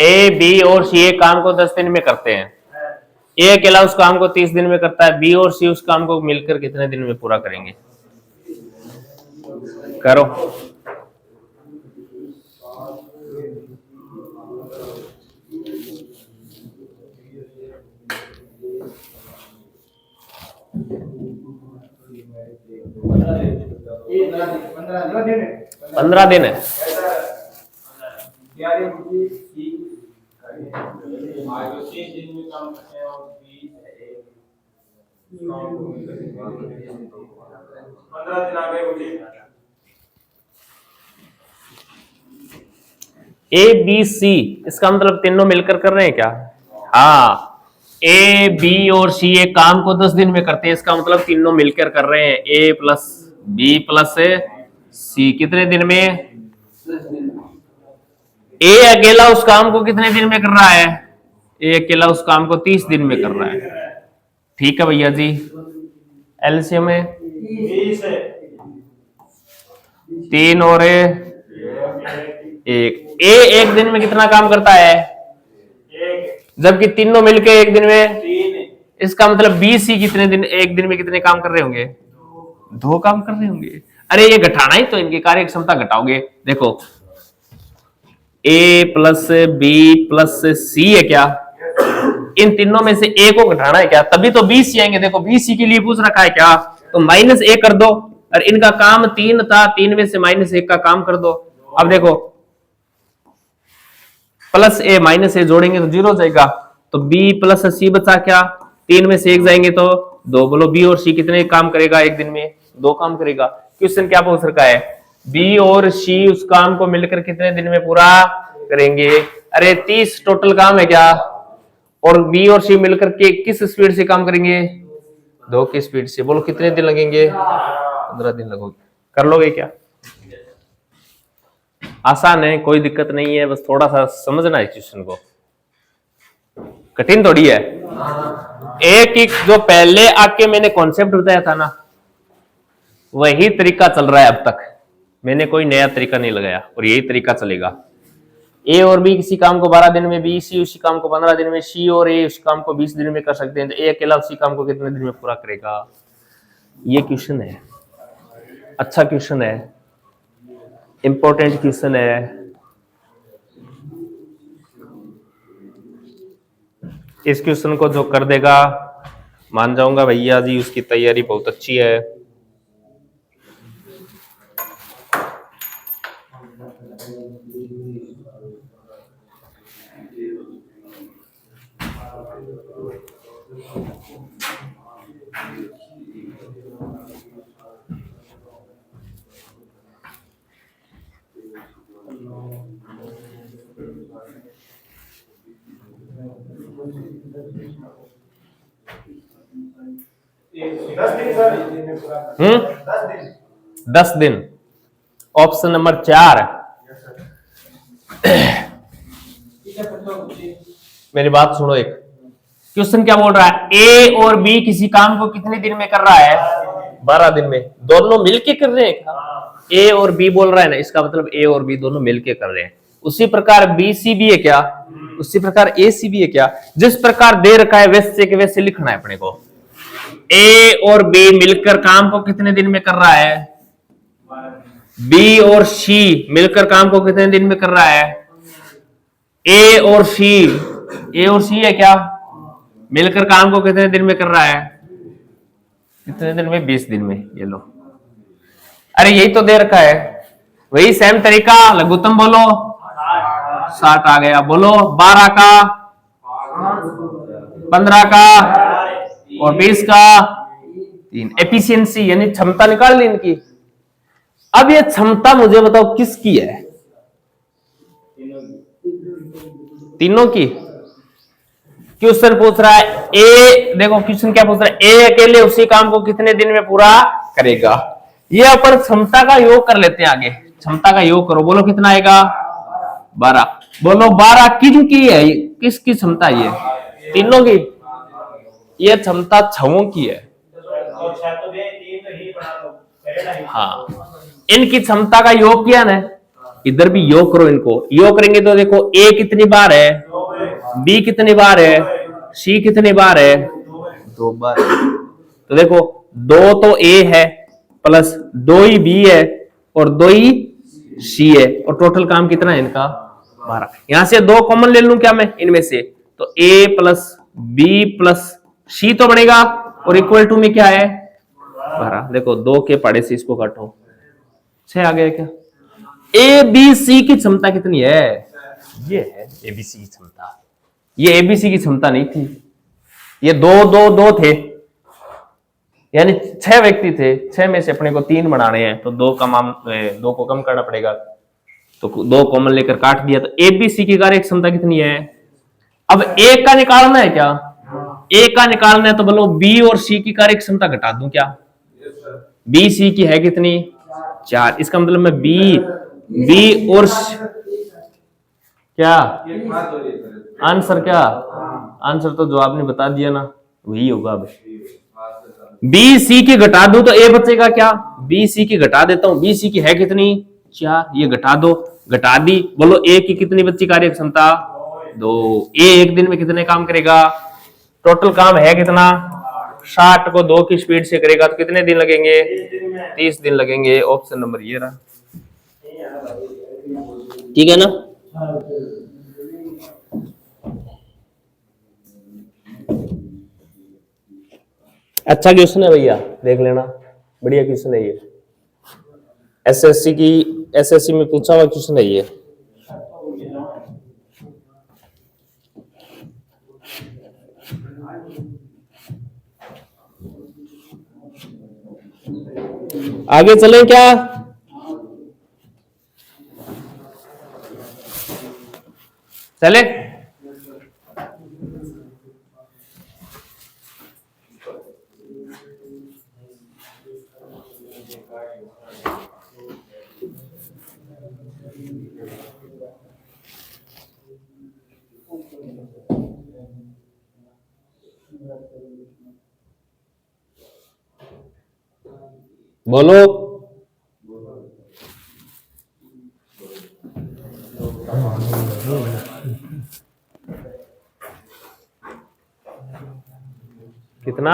Speaker 1: ए बी और सी एक काम को 10 दिन में करते हैं। ए अकेला उस काम को 30 दिन में करता है, बी और सी उस काम को मिलकर कितने दिन में पूरा करेंगे? करो। पंद्रह दिन है। ए बी सी, इसका मतलब तीनों मिलकर कर रहे हैं क्या? हाँ, ए बी और सी एक काम को 10 दिन में करते हैं, इसका मतलब तीनों मिलकर कर रहे हैं। ए प्लस बी प्लस सी कितने दिन में? ए अकेला उस काम को कितने दिन में कर रहा है? ए अकेला उस काम को 30 दिन में कर रहा है। ठीक है भैया जी, एलसीएम में 3 और एक। ए एक दिन में कितना काम करता है? जबकि तीनों मिलके एक दिन में, इसका मतलब बी सी कितने दिन, एक दिन में कितने काम कर रहे होंगे? 2 काम कर रहे होंगे। अरे ये घटाना ही तो, इनकी कार्य क्षमता घटाओगे। देखो ए प्लस बी प्लस सी है क्या? इन तीनों में से ए को घटाना है क्या? तभी तो बी सी आएंगे। देखो बी सी के लिए पूछ रखा है क्या, तो माइनस ए कर दो, और इनका काम 3 था, 3 में से -1 का काम कर दो। अब देखो प्लस ए माइनस ए जोड़ेंगे तो 0 हो जाएगा, तो बी प्लस सी बचा क्या? 3 में से 1 जाएंगे तो 2। बोलो बी और सी कितने काम करेगा एक दिन में? 2 काम करेगा। क्वेश्चन क्या पूछ रखा है? बी और सी उस काम को मिलकर कितने दिन में पूरा करेंगे? अरे 30 टोटल काम है क्या? और बी और सी मिलकर के किस स्पीड से काम करेंगे? 2 की स्पीड से। बोलो कितने दिन लगेंगे? 15 दिन लगोगे। कर लोगे क्या? आसान है, कोई दिक्कत नहीं है, बस थोड़ा सा समझना है क्वेश्चन को, कठिन थोड़ी है। एक जो पहले आके मैंने कॉन्सेप्ट बताया था ना, वही तरीका चल रहा है अब तक। मैंने कोई नया तरीका नहीं लगाया और यही तरीका चलेगा। ए और बी किसी काम को 12 दिन में, बी सी उसी काम को 15 दिन में, सी और ए उस काम को 20 दिन में कर सकते हैं, तो ए अकेला उसी काम को कितने दिन में पूरा करेगा? ये क्वेश्चन है, अच्छा क्वेश्चन है, इंपॉर्टेंट क्वेश्चन है। इस क्वेश्चन को जो कर देगा, मान जाऊंगा भैया जी उसकी तैयारी बहुत अच्छी है। हम्म 10 दिन। Option number 4। मेरी बात सुनो, एक क्वेश्चन क्या बोल रहा है? ए और बी किसी काम को कितने दिन में कर रहा है? 12 दिन में। दोनों मिलके कर रहे हैं क्या? ए और बी बोल रहा है ना, इसका मतलब ए और बी दोनों मिलके कर रहे हैं। उसी प्रकार बी सी भी है क्या? उसी प्रकार ए सी भी है क्या? जिस प्रकार दे रखा है वैसे के वैसे लिखना है अपने को। ए और बी मिलकर काम को कितने दिन में कर रहा है? बी और सी मिलकर काम को कितने दिन में कर रहा है? ए और सी है क्या? मिलकर काम को कितने दिन में कर रहा है? कितने दिन में? 20 दिन में। ये लो, अरे यही तो दे रखा है, वही सेम तरीका। लघुत्तम बोलो, 60 आ गया। बोलो 12 का, 15 का और 20 का 3। एफिशिएंसी यानी क्षमता निकाल ली इनकी। अब ये क्षमता मुझे बताओ किसकी है? तीनों की। क्वेश्चन पूछ रहा है ए, देखो क्वेश्चन क्या पूछ रहा है? ए अकेले उसी काम को कितने दिन में पूरा करेगा? ये अपन क्षमता का योग कर लेते हैं आगे। क्षमता का योग करो, बोलो कितना आएगा? 12। बोलो 12 किनकी है? किसकी क्षमता है? ये तीनों की। ये क्षमता 6 की है। हाँ, इनकी क्षमता का योग किया ना, इधर भी योग करो। इनको योग करेंगे तो देखो ए कितनी बार है, बी कितनी बार है, सी कितनी बार है? 2 बार। तो देखो 2 तो ए है, प्लस 2 ही बी है और 2 ही सी है, और टोटल काम कितना है इनका? 12। यहां से 2 कॉमन ले लूं क्या मैं इनमें से? तो ए प्लस बी प्लस सी तो बनेगा, और इक्वल टू में क्या है? 12। देखो 2 के पड़े से इसको काटो, 6 आ गया क्या? ए बी सी की क्षमता कितनी है? ये है एबीसी की क्षमता। ये एबीसी की क्षमता नहीं थी, ये 2 थे, यानी 6 व्यक्ति थे। 6 में से अपने को 3 बनाने हैं, तो 2 को कम करना पड़ेगा, तो 2 कॉमन लेकर काट दिया। तो एबीसी की कार्य क्षमता कितनी है? अब एक का निकालना है क्या? ए का निकालना है तो बोलो बी और सी की कार्य क्षमता घटा दूं क्या? बी सी की है कितनी? 4। इसका मतलब मैं बी और क्या आंसर, क्या आंसर तो जो आपने बता दिया ना वही होगा। अब बी सी की घटा दूं तो ए बचेगा क्या? बी सी की घटा देता हूं, बी सी की है कितनी? 4। ये घटा दो, घटा दी। बोलो ए की कितनी बची कार्य क्षमता? 2। ए एक दिन में कितने काम करेगा? टोटल काम है कितना? 60 को 2 की स्पीड से करेगा तो कितने दिन लगेंगे? 30 दिन लगेंगे। ऑप्शन नंबर ये रहा। ठीक है ना? अच्छा क्वेश्चन है भैया, देख लेना, बढ़िया क्वेश्चन है ये। एसएससी में पूछा हुआ क्वेश्चन है ये। आगे चलें क्या? चले? बोलो। कितना?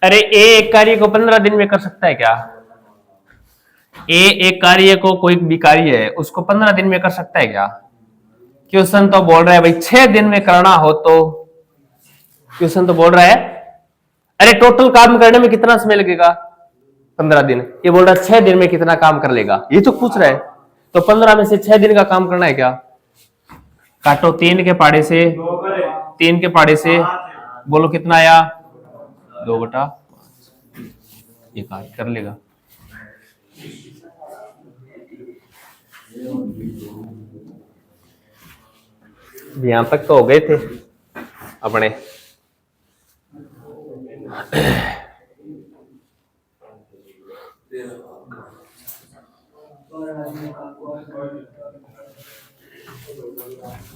Speaker 1: अरे ए एक कार्य को 15 दिन में कर सकता है क्या? ए एक कार्य को, कोई भी कार्य है उसको 15 दिन में कर सकता है क्या? क्वेश्चन तो बोल रहा है भाई 6 दिन में करना हो तो। क्वेश्चन तो बोल रहा है अरे टोटल काम करने में कितना समय लगेगा? 15 दिन। ये बोल रहा है 6 दिन में कितना काम कर लेगा, ये तो पूछ रहा है। तो 15 में से 6 दिन का काम करना है क्या? काटो 3 के पाड़े से, 3 के पाड़े से बोलो कितना आया? 2/5। ये कार्य कर लेगा। यहां तक तो हो गए थे अपने।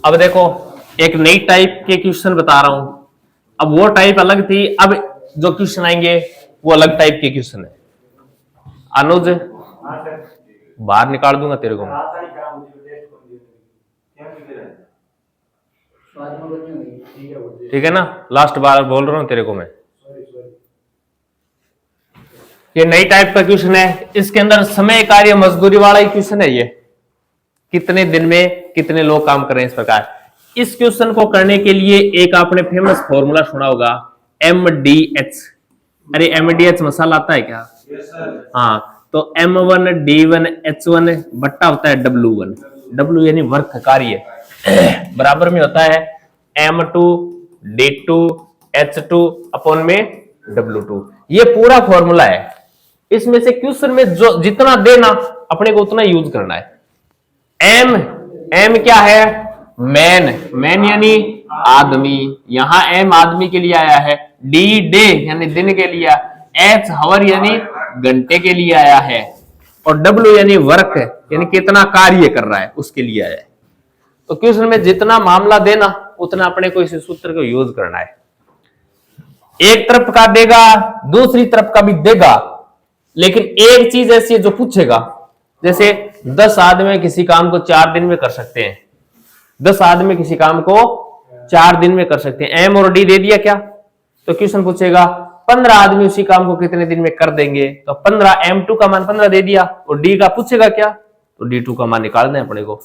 Speaker 1: अब देखो एक नई टाइप के क्वेश्चन बता रहा हूं। अब वो टाइप अलग थी, अब जो क्वेश्चन आएंगे वो अलग टाइप के क्वेश्चन है। अनुज बाहर निकाल दूंगा तेरे को। ठीक है ना? लास्ट बार बोल रहा हूं तेरे को मैं। ये नई टाइप का क्वेश्चन है, इसके अंदर समय कार्य मजदूरी वाला ही क्वेश्चन है ये। कितने दिन में कितने लोग काम कर रहे हैं, इस प्रकार। इस क्वेश्चन को करने के लिए एक आपने फेमस फॉर्मूला सुना होगा, MDH। अरे MDH मसाला आता है क्या? हाँ, तो M1D1H1 बट्टा होता है W1। W यानी वर्क कार्य, बराबर में होता है M2D2H2 अपॉन में W2। ये पूरा फॉर्मूला है। इसमें से क्वेश्चन में जो जितना देना अपने को उतना यूज करना है। M क्या है? मैन यानी आदमी, यहां M आदमी के लिए आया है। D डे यानी दिन के लिए, H हावर यानी घंटे के लिए आया है, और W यानी वर्क यानी कितना कार्य कर रहा है उसके लिए आया है। तो क्वेश्चन में जितना मामला देना उतना अपने को इस सूत्र को यूज करना है। एक तरफ का देगा दूसरी तरफ का भी देगा, लेकिन एक चीज ऐसी है जो पूछेगा। जैसे 10 आदमी किसी काम को 4 दिन में कर सकते हैं। 10 आदमी किसी काम को 4 दिन में कर सकते हैं। M और D दे दिया क्या? तो क्वेश्चन पूछेगा 15 आदमी उसी काम को कितने दिन में कर देंगे? तो 15, M2 का मान 15 दे दिया, और D का पूछेगा क्या? तो D2 का मान निकालना है अपने को।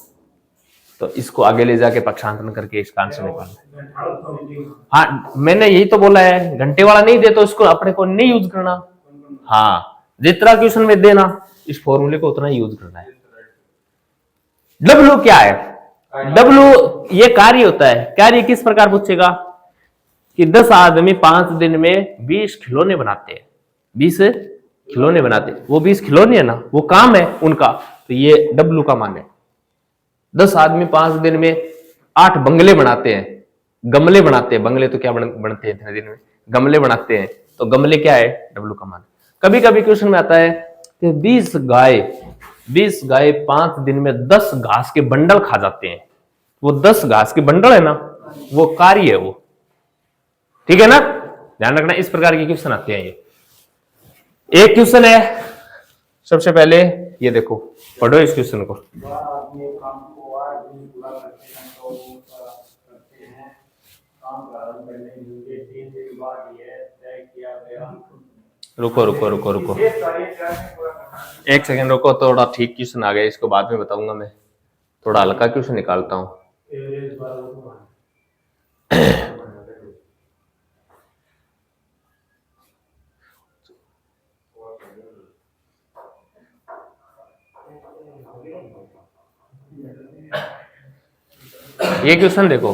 Speaker 1: तो इसको आगे ले जाके पक्षांतरण करके इसका आंसर निकालना। हाँ, मैंने यही तो बोला है, घंटे वाला नहीं दे तो इसको अपने को नहीं यूज करना। हाँ, जितना क्वेश्चन में देना इस फॉर्मूले को उतना ही यूज करना है। W क्या है? W ये कार्य होता है। कार्य किस प्रकार पूछेगा कि 10 आदमी 5 दिन में 20 खिलौने बनाते हैं। 20 खिलौने बनाते, वो 20 खिलौने है ना, वो काम है उनका, तो ये W का मान है। 10 आदमी 5 दिन में 8 बंगले बनाते हैं, गमले बनाते हैं, बंगले तो क्या बनते हैं इतने दिन में, गमले बनाते हैं, तो गमले क्या है, W का मान। कभी कभी क्वेश्चन में आता है कि 20 गाय 5 दिन में 10 घास के बंडल खा जाते हैं, वो 10 घास के बंडल है ना, वो कार्य है वो, ठीक है ना, ध्यान रखना, इस प्रकार के क्वेश्चन आते हैं ये। एक क्वेश्चन है, सबसे पहले ये देखो, पढ़ो इस क्वेश्चन को। रुको रुको रुको रुको, एक सेकंड रुको, थोड़ा ठीक क्वेश्चन आ गया, इसको बाद में बताऊंगा मैं, थोड़ा हल्का क्वेश्चन निकालता हूं। ये क्वेश्चन देखो,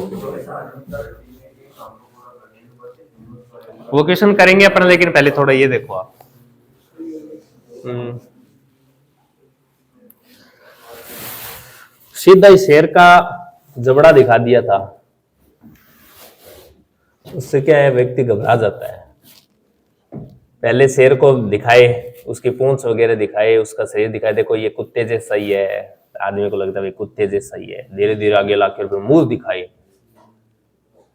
Speaker 1: वो क्वेश्चन करेंगे अपन, लेकिन पहले थोड़ा ये देखो आप। सीधा ही शेर का जबड़ा दिखा दिया था, उससे क्या है, व्यक्ति घबरा जाता है। पहले शेर को दिखाए, उसकी पूंछ वगैरह दिखाए, उसका शरीर दिखाए, देखो ये कुत्ते जैसा ही है, आदमी को लगता है कुत्ते जैसा ही है, धीरे धीरे आगे लाकर फिर मुंह दिखाए,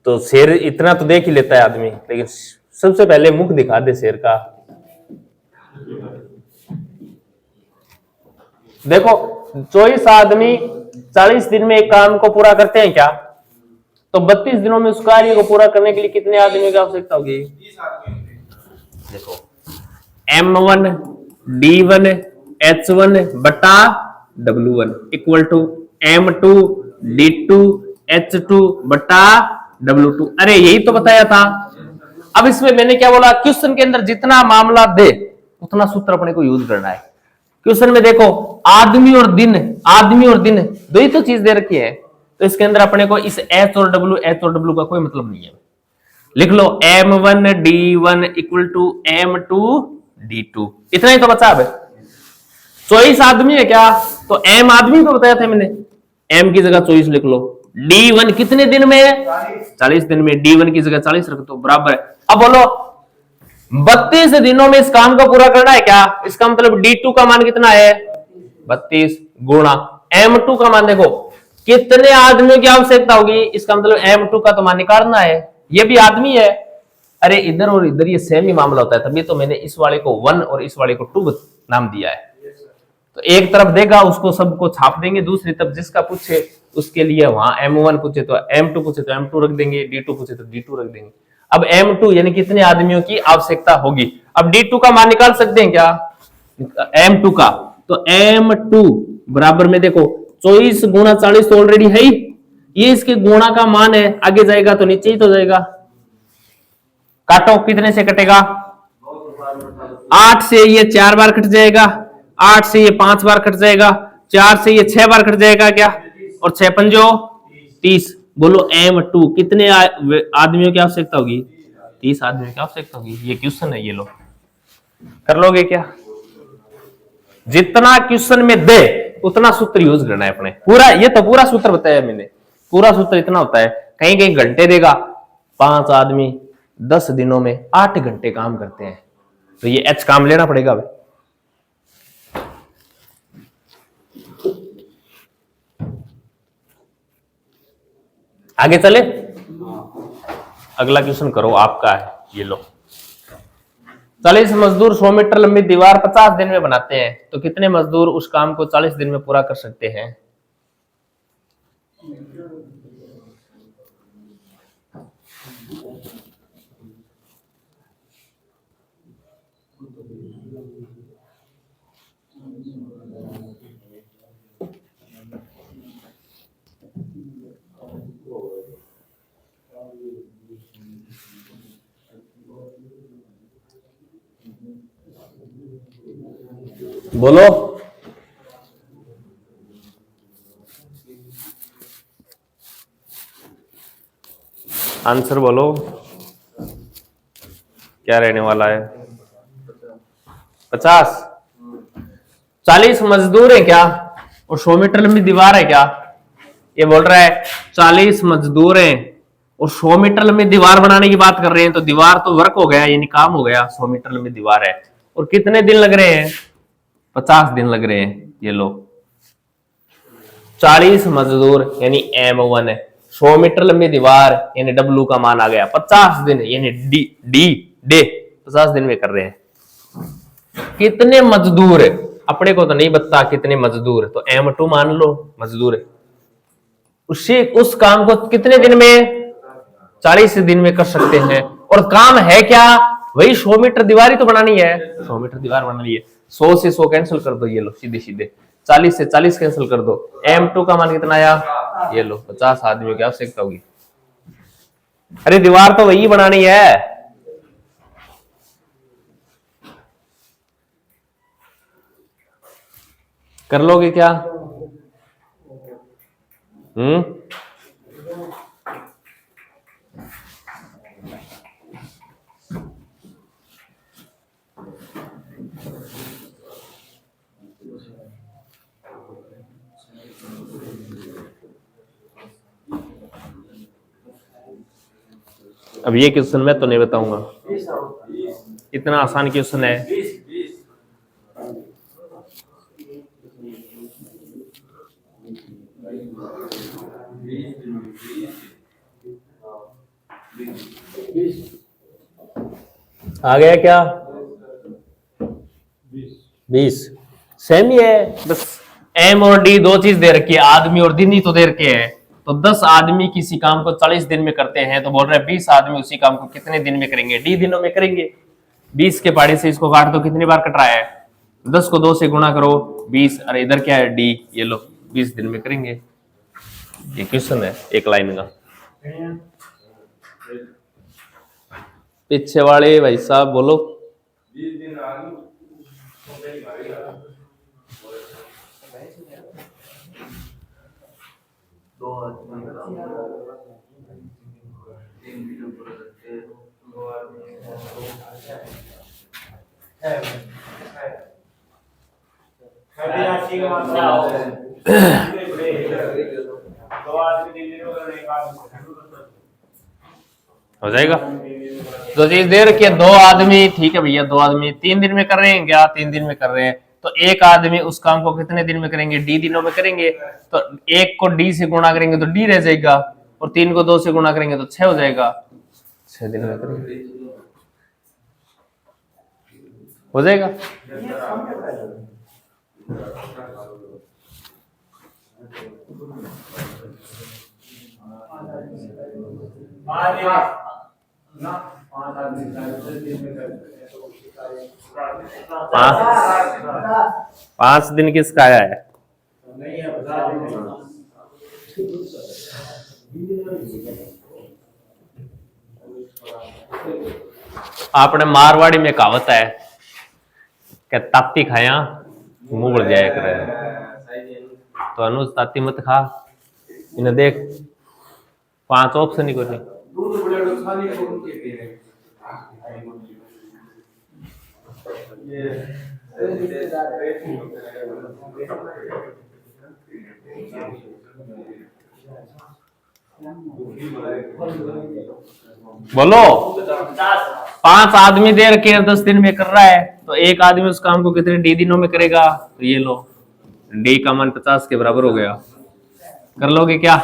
Speaker 1: तो शेर इतना तो देख ही लेता है आदमी, लेकिन सबसे पहले मुख दिखा दे शेर का। देखो 24 आदमी 40 दिन में एक काम को पूरा करते हैं क्या, तो 32 दिनों में उस कार्य को पूरा करने के लिए कितने आदमी की आवश्यकता होगी, देखो M1 D1 H1 बटा W1 equal to M2 D2 H2 बटा W2। अरे यही तो बताया था। अब इसमें मैंने क्या बोला, क्वेश्चन के अंदर जितना मामला दे उतना सूत्र अपने को यूज करना है। क्वेश्चन में देखो आदमी और दिन दो ही तो चीज दे रखी है, तो इसके अंदर अपने को इस H और W का कोई मतलब नहीं है। लिख लो M1 D1 equal to M2 D2, इतना ही तो बचा। अब 24 आदमी है क्या, तो M आदमी को बताया था मैंने, M की जगह 24 लिख लो। D1 कितने दिन में है, 40 दिन में, D1 की जगह 40 रख दो, बराबर है। अब बोलो 32 दिनों में इस काम को पूरा करना है क्या, इसका मतलब D2 का मान कितना है, 32 गुणा M2 का मान, देखो कितने आदमियों की आवश्यकता होगी, इसका मतलब M2 का तो मान निकालना है, ये भी आदमी है। अरे इधर और इधर ये सेम ही मामला होता है, तभी तो मैंने इस वाले को 1 और इस वाले को 2 नाम दिया है। तो एक तरफ देगा उसको सबको छाप देंगे, दूसरी तरफ जिसका पूछे उसके लिए वहां M1 पूछे तो M2 पूछे तो M2 रख देंगे, D2 पूछे तो D2 रख देंगे। अब M2 यानी कितने आदमियों की आवश्यकता होगी। अब D2 का मान निकाल सकते हैं क्या, M2 का, तो M2 बराबर में देखो 24 गुणा 40 तो ऑलरेडी है ही, ये इसके गुणा का मान है, आगे जाएगा तो नीचे ही तो जाएगा। काटो, कितने से कटेगा, 8 से ये 4 बार कट जाएगा, 8 से ये 5 बार कट जाएगा, 4 से ये 6 बार कट जाएगा क्या, और 6 पंजो 30। बोलो M2 कितने आदमियों की आवश्यकता होगी, 30 आदमियों की आवश्यकता होगी। ये क्वेश्चन है, ये लो कर लोगे क्या, जितना क्वेश्चन में दे उतना सूत्र यूज करना है अपने, पूरा ये तो पूरा सूत्र बताया मैंने, पूरा सूत्र इतना होता है। कहीं कहीं घंटे देगा, 5 आदमी 10 दिनों में 8 घंटे काम करते हैं, तो ये H काम लेना पड़ेगा भाई। आगे चले, अगला क्वेश्चन करो, आपका है, ये लो। 40 मजदूर 100 मीटर लंबी दीवार 50 दिन में बनाते हैं, तो कितने मजदूर उस काम को 40 दिन में पूरा कर सकते हैं। बोलो, आंसर बोलो क्या रहने वाला है। 50। 40 मजदूर है क्या, और 100 मीटर लंबी दीवार है क्या। ये बोल रहा है 40 मजदूर हैं और 100 मीटर लंबी दीवार बनाने की बात कर रहे हैं, तो दीवार तो वर्क हो गया, यानी काम हो गया। 100 मीटर लंबी दीवार है और कितने दिन लग रहे हैं, 50 दिन लग रहे हैं। ये लो 40 मजदूर यानी M1 है, 100 मीटर लंबी दीवार यानी W का मान आ गया, 50 दिन यानी डे 50 दिन में कर रहे हैं। कितने मजदूर है, अपने को तो नहीं बता कितने मजदूर, तो M2 मान लो मजदूर है। उस काम को कितने दिन में, 40 दिन में कर सकते हैं। और काम है क्या, वही 100 मीटर दीवार ही तो बनानी है, 100 मीटर दीवार बनानी है। 100 से 100 कैंसिल कर दो, ये लो सीधे सीधे, 40 से 40 कैंसिल कर दो, M2 का मान कितना आया, ये लो 50 आदमियों की आवश्यकता होगी। अरे दीवार तो वही बनानी है। कर लोगे क्या। अब ये क्वेश्चन मैं तो नहीं बताऊंगा, इतना आसान क्वेश्चन है। आ गया क्या, 20 सेम ही है, बस M और D दो चीज दे रखी है, आदमी और दिन ही तो दे रखे हैं। तो 10 आदमी किसी काम को 40 दिन में करते हैं, तो बोल रहे हैं 20 आदमी उसी काम को कितने दिन में करेंगे, D दिनों में करेंगे। 20 के पहाड़ी से इसको काट दो, कितनी बार कट रहा है, 10 को 2 से गुणा करो 20, अरे इधर क्या है D, ये लो 20 दिन में करेंगे। ये क्वेश्चन है एक लाइन का। पीछे वाले भाई साहब बोलो। 20 दिन हो जाएगा। तो चीज दे रखी है 2 आदमी, ठीक है भैया 2 आदमी 3 दिन में कर रहे हैं क्या, 3 दिन में कर रहे हैं, तो एक आदमी उस काम को कितने दिन में करेंगे, D दिनों में करेंगे। तो 1 को D से गुणा करेंगे तो D रह जाएगा, और 3 को 2 से गुणा करेंगे तो 6 हो जाएगा, 6 दिन में करेंगे, हो जाएगा। पांच दिन किसका आया है, आपने मारवाड़ी में कहावत है कि ताती खाया मुंह बढ़ जाया करे, तो अनुज ताती मत खा, इन्हें देख 5 ऑप्शन ही कोई। बोलो 5 आदमी दे रखे 10 दिन में कर रहा है, तो एक आदमी उस काम को कितने D दिनों में करेगा, तो ये लो D का मान 50 के बराबर हो गया। कर लोगे क्या,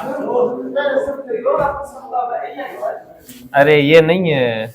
Speaker 1: अरे ये नहीं है,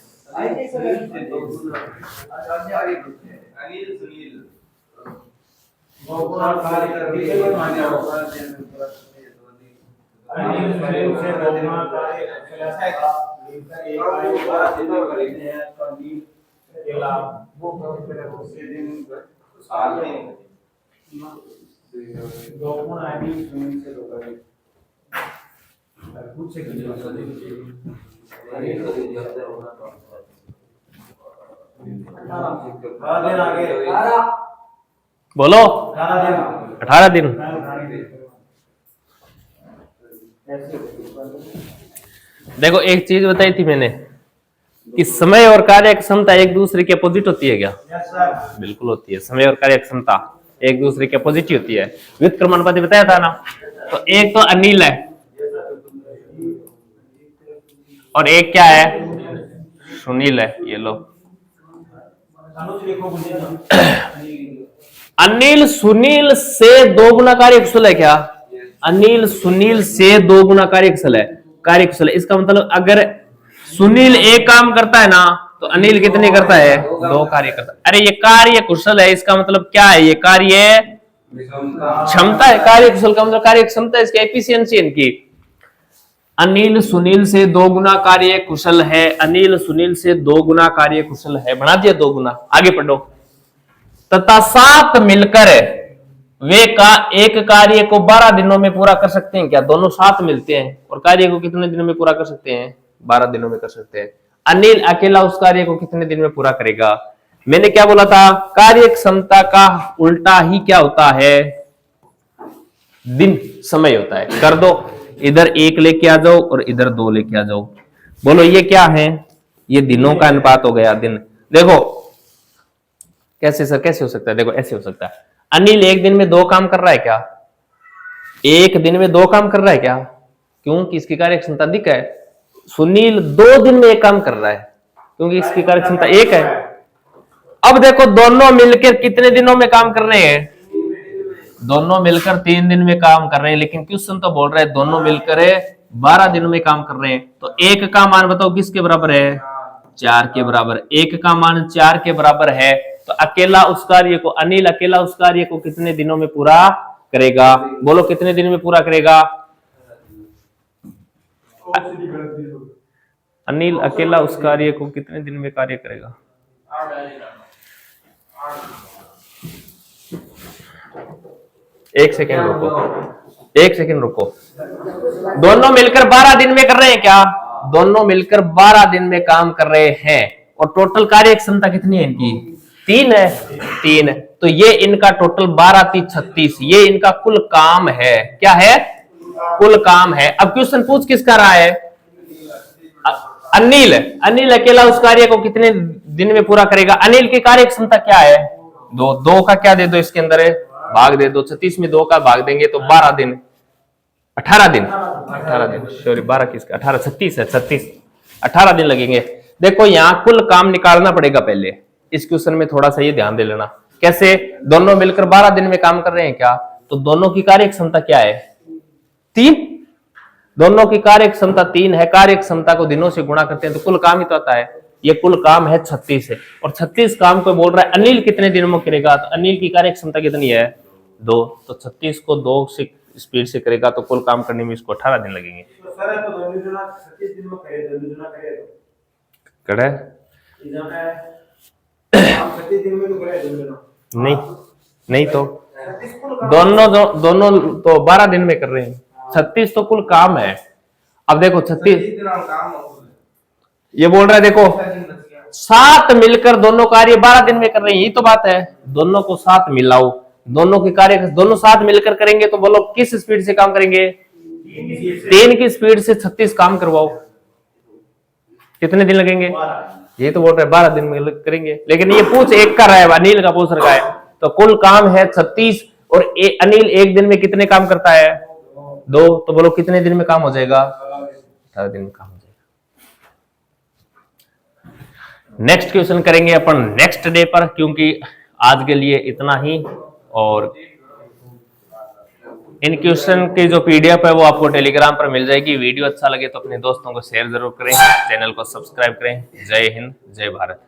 Speaker 1: बोलो 18 दिन। देखो एक चीज बताई थी मैंने, कि समय और कार्य क्षमता एक दूसरे के अपोजिट होती है क्या? बिल्कुल होती है। समय और कार्य क्षमता एक दूसरे के अपोजिट होती है। व्युत्क्रमानुपाती बताया था ना। तो एक तो अनिल है और एक क्या है? सुनील है। ये लो, अनिल सुनील से 2 गुना कार्यकुशल है क्या? अनिल सुनील से 2 गुना कार्यकुशल है। कार्यकुशल है इसका मतलब अगर सुनील एक काम करता है ना तो अनिल कितने करता है? 2 कार्य करता है। अरे ये कार्य कुशल है इसका मतलब क्या है? ये कार्य क्षमता है। कार्य कुशल का मतलब कार्य क्षमता है, इसकी एफिशिएंसी इनकी। अनिल सुनील से 2 गुना कार्य कुशल है। अनिल सुनील से 2 गुना कार्य कुशल है। बना दिया 2 गुना। आगे पढ़ो। तथा साथ मिलकर वे का एक कार्य को 12 दिनों में पूरा कर सकते हैं क्या? दोनों साथ मिलते हैं और कार्य को कितने दिनों में पूरा कर सकते हैं? 12 दिनों में कर सकते हैं। अनिल अकेला उस कार्य को कितने दिन में पूरा करेगा? मैंने क्या बोला था? कार्य क्षमता का उल्टा ही क्या होता है? दिन, समय होता है। कर दो, इधर 1 लेके आ जाओ और इधर 2 लेके आ जाओ। बोलो ये क्या है? ये दिनों का अनुपात हो गया। दिन देखो कैसे सर, कैसे हो सकता है? देखो ऐसे हो सकता है। अनिल एक दिन में 2 काम कर रहा है क्या? एक दिन में 2 काम कर रहा है क्या? क्योंकि इसकी कार्य क्षमता अधिक है। सुनील 2 दिन में 1 काम कर रहा है क्योंकि इसकी कार्य क्षमता 1 है। अब देखो दोनों मिलकर कितने दिनों में काम कर रहे हैं? दोनों मिलकर 3 दिन में काम कर रहे हैं, लेकिन क्वेश्चन तो बोल रहा है दोनों मिलकर 12 दिनों में काम कर रहे हैं। तो 1 का मान बताओ किसके बराबर है? 4 के बराबर। 1 का मान 4 के बराबर है तो अकेला उस कार्य को, अनिल अकेला उस कार्य को कितने दिनों में पूरा करेगा? बोलो कितने दिन में पूरा करेगा? अनिल अकेला उस कार्य को कितने दिन में कार्य करेगा? एक सेकेंड रुको। दोनों मिलकर 12 दिन में कर रहे हैं क्या? दोनों मिलकर 12 दिन में काम कर रहे हैं और टोटल कार्य क्षमता कितनी है इनकी? 3 है। 3 तो ये इनका टोटल 12 3 36, ये इनका कुल काम है। क्या है? कुल काम है। अब क्वेश्चन पूछ किसका रहा है? अनिल। अनिल अकेला उस कार्य को कितने दिन में पूरा करेगा? अनिल की कार्य क्षमता क्या है? 2। 2 का क्या दे दो इसके अंदर है? भाग दे दो। 36 में 2 का भाग देंगे तो 12 दिन, 18 दिन, 18 दिन, सॉरी 12 किसका? 18, 36 है। 36, 18 दिन लगेंगे। देखो यहां कुल काम निकालना पड़ेगा पहले। इस क्वेश्चन में थोड़ा सा ये ध्यान दे लेना। कैसे? दोनों मिलकर 12 दिन में काम कर रहे हैं क्या? तो दोनों की कार्य क्षमता क्या है? 3। दोनों की कार्य क्षमता 3 है। कार्य क्षमता को दिनों से गुणा करते हैं तो कुल काम ही तो आता है। ये कुल काम है 36 है और 36 काम को बोल रहा है अनिल कितने दिनों में करेगा? तो अनिल की कार्य क्षमता कितनी है? 2। तो 36 को 2 से स्पीड से करेगा तो कुल काम करने में इसको 18 दिन लगेंगे। नहीं तो दोनों तो 12 दिन में कर रहे हैं। 36 तो कुल काम है। अब देखो 36 ये बोल रहा है, देखो साथ मिलकर दोनों कार्य 12 दिन में कर रहे हैं, यही तो बात है। दोनों को साथ मिलाओ, दोनों के कार्य दोनों साथ मिलकर करेंगे तो बोलो किस स्पीड से काम करेंगे? 3 की स्पीड से 36 काम करवाओ, कितने दिन लगेंगे? ये तो बोल रहे हैं 12 दिन में करेंगे, लेकिन ये पूछ एक का रहा है, अनिल का पूछ रखा है। तो कुल काम है 36 और अनिल एक दिन में कितने काम करता है? 2। तो बोलो कितने दिन में काम हो जाएगा? 18 दिन में काम हो जाएगा। नेक्स्ट क्वेश्चन करेंगे अपन नेक्स्ट डे पर, क्योंकि आज के लिए इतना ही। और इन क्वेश्चन की जो पीडीएफ है वो आपको टेलीग्राम पर मिल जाएगी। वीडियो अच्छा लगे तो अपने दोस्तों को शेयर जरूर करें, चैनल को सब्सक्राइब करें। जय हिंद, जय भारत।